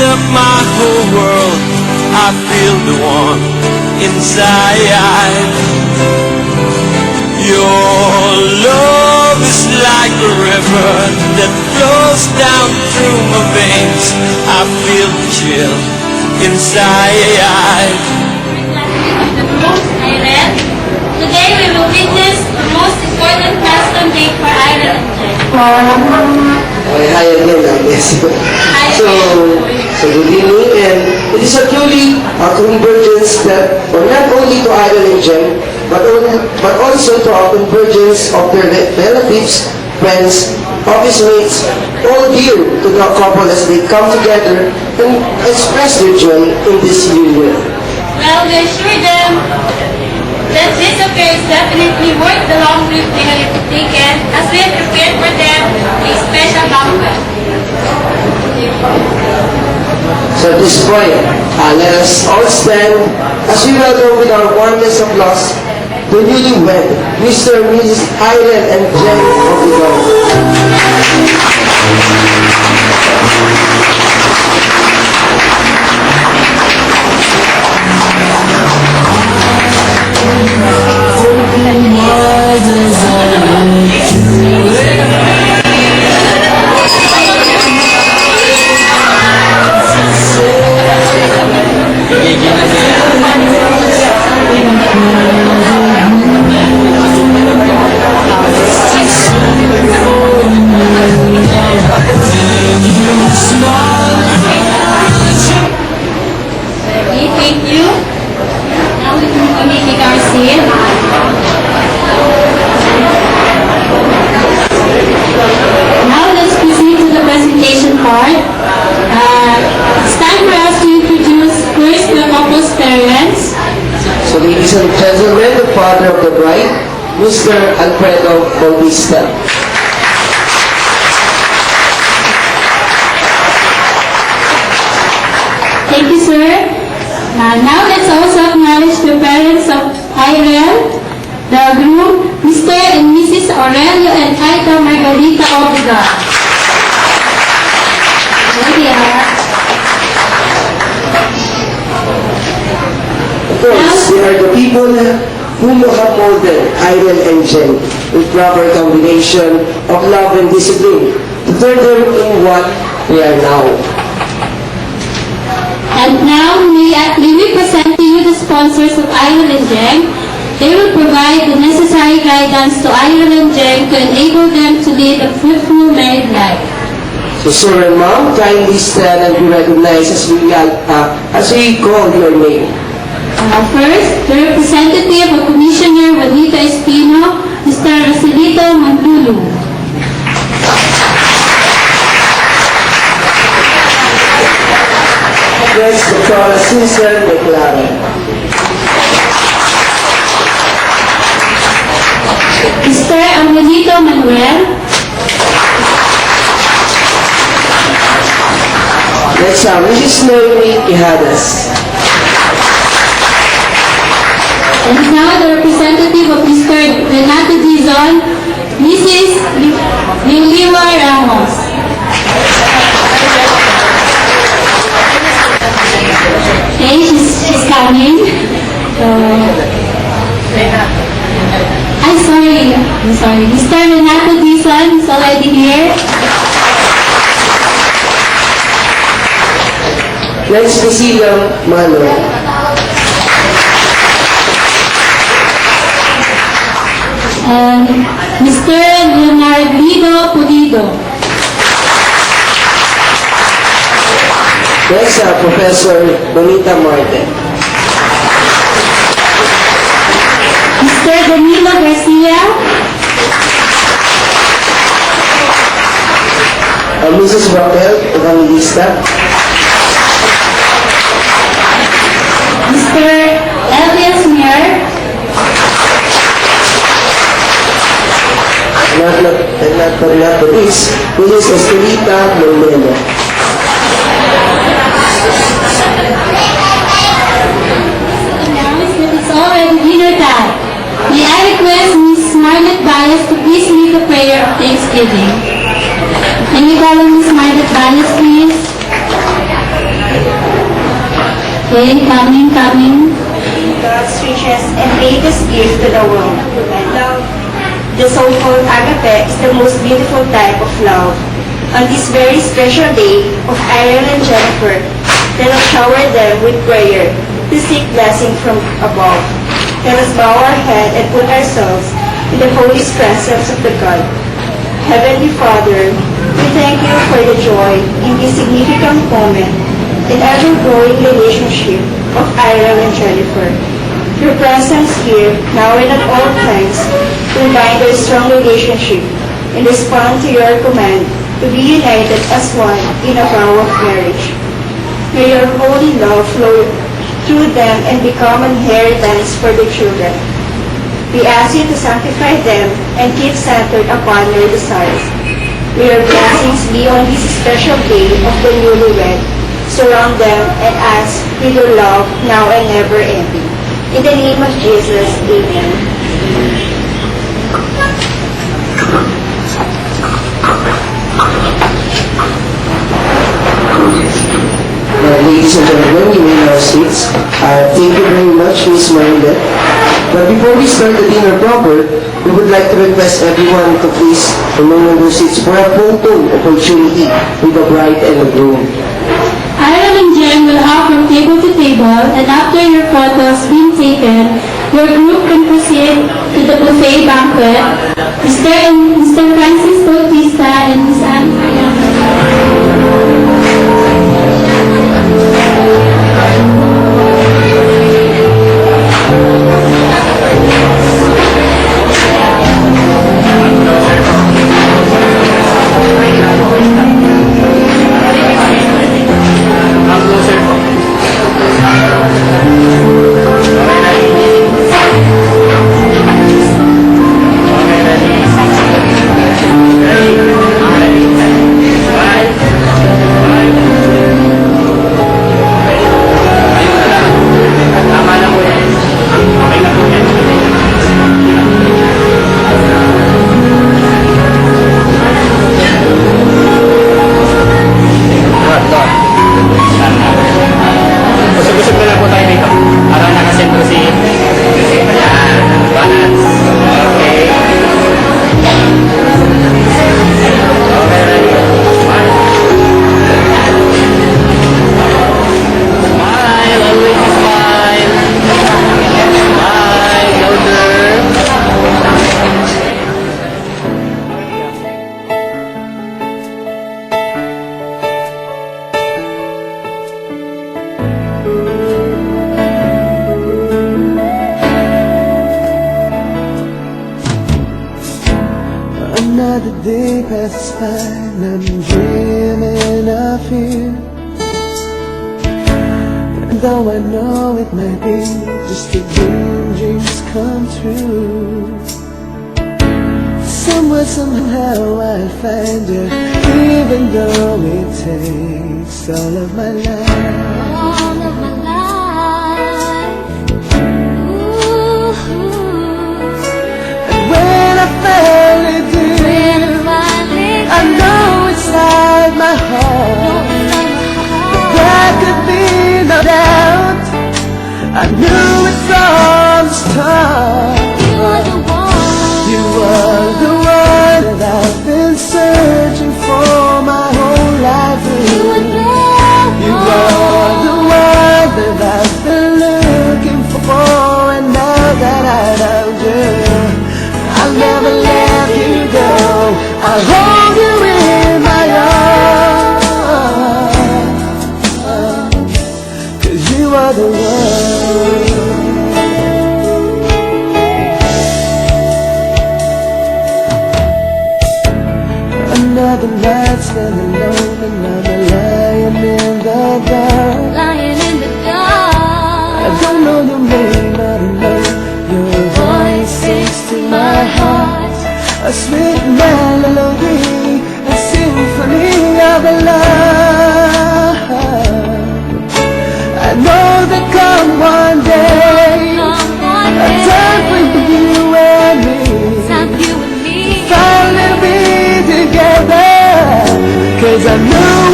up my whole world. I feel the warmth inside. Your love is like a river that flows down through my veins. I feel the chill inside. Today we will witness the most important milestone day for Ireland and Jen. Okay, hi again, I guess. So good evening, and it is a truly a convergence that, or not only to Ireland and Jen, but also to our convergence of their relatives, friends, office mates, all dear to the couple as they come together and express their joy in this union. Well, we assure them that this affair is definitely worth the long trip they have taken as we have prepared for them a special banquet. So at this point, let us all stand as we welcome with our warmest applause the newlywed, Mr. and Mrs. Ireland and Jen Obligado. Thank you. Now we can make our scene. Now let's proceed to the presentation part. It's time for us to introduce first the couple's parents. So ladies and gentlemen, the father of the bride, Mr. Alfredo Bautista. Thank you, sir. Now let's also acknowledge the parents of Irene, the groom, Mr. and Mrs. Aurelio and Aita Margarita Obligado. There they are. Of course, they are the people whom have molded Irene and Jen with proper combination of love and discipline to turn them in what they are now. And now, may we present to you the sponsors of Ireland and Jen. They will provide the necessary guidance to Ireland and Jen to enable them to lead a fruitful married life. So sir and ma'am, kindly stand and be recognized as we call your name. First, the representative of Commissioner Juanito Espino, Mr. Roselito Mandulu. Next, Dr. Susan McLaren. Mr. Angelito Manuel. Next, Mrs. Noemi Ihadas. And now the representative of Mr. Renato Dizon, Mrs. Liliwa Ramos. Okay, she's coming. I'm sorry. Mr. Renato Dizon is already here. Next, Cecilia Mano. And Mr. Leonardo Pulido. Next, Professor Bonita Martin. Mr. Danilo Garcia. Mrs. Raquel Evangelista. Mr. Elias Mier. Not the least, Mrs. Estelita Molino. It's already dinner time. May I request Ms. Margaret Balas to please lead the prayer of Thanksgiving. Can you call on Ms. Margaret Balas, please? Okay, coming. God's richest and greatest gift to the world. Love, the so-called agape, is the most beautiful type of love. On this very special day of Aaron and Jennifer, let us shower them with prayer to seek blessing from above. Let us bow our head and put ourselves in the holy presence of the God. Heavenly Father, we thank you for the joy in this significant moment and ever-growing relationship of Aaron and Jennifer. Your presence here, now and at all times, will bind their strong relationship and respond to your command to be united as one in a vow of marriage. May your holy love flow through them and become an inheritance for the children. We ask you to sanctify them and keep centered upon your desires. May your blessings be on this special day of the newlywed. Surround them and us with your love now and never ending. In the name of Jesus, amen. Ladies and gentlemen, you may now sit. Thank you very much, Ms. Miranda. But before we start the dinner proper, we would like to request everyone to please remain on their seats for a photo opportunity with the bride and the groom. Aaron and Jen will hop from table to table, and after your photos been taken, your group can proceed to the buffet banquet. Mr. Francis Bautista and Ms. Anne. Another day passes by and I'm dreaming of you. And though I know it might be just a dream, dreams come true. Somewhere, somehow I'll find you, even though it takes all of my life. All of my life. Ooh. And when I finally do, I know inside my heart there could be no doubt. I knew it from the start. You are the one. You are the one that I've been searching for my whole life. You are the You are the one that I've been looking for, and now that I found you, I'll never let you go. I'll hold you in my arms, 'cause you are the one. Another night spent alone and I'm lying in the dark. lying in the dark. I don't know your name, I don't know your voice sings to my heart. A sweet melody, a symphony of love. I know that come one day, a time for you and me, Time you and me. finally be together. 'Cause I know